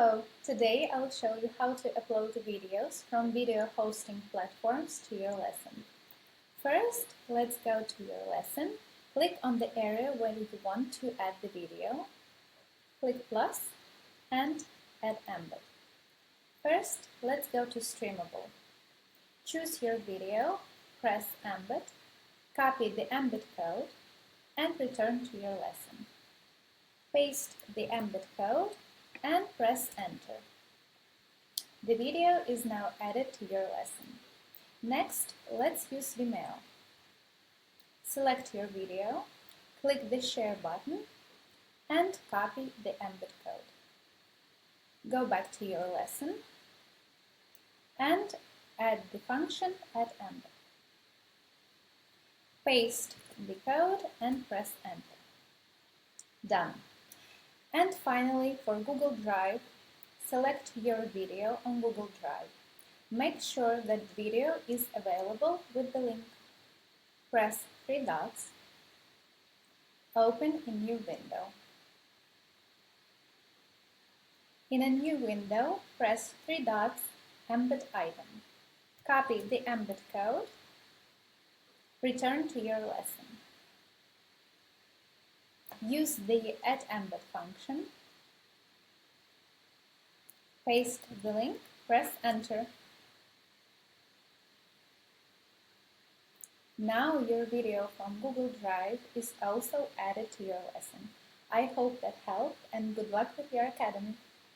Hello! Today I'll show you how to upload videos from video hosting platforms to your lesson. First, let's go to your lesson. Click on the area where you want to add the video. Click plus and add embed. First, let's go to Streamable. Choose your video, press embed, copy the embed code and return to your lesson. Paste the embed code and press enter. The video is now added to your lesson. Next, let's use Vimeo. Select your video, click the share button and copy the embed code. Go back to your lesson and add the function add embed. Paste the code and press enter. Done. And finally, for Google Drive, select your video on Google Drive. Make sure that video is available with the link. Press three dots. Open a new window. In a new window, press three dots, Embed Item. Copy the embed code. Return to your lesson. Use the Add Embed function. Paste the link, press enter. Now your video from Google Drive is also added to your lesson. I hope that helped and good luck with your academy.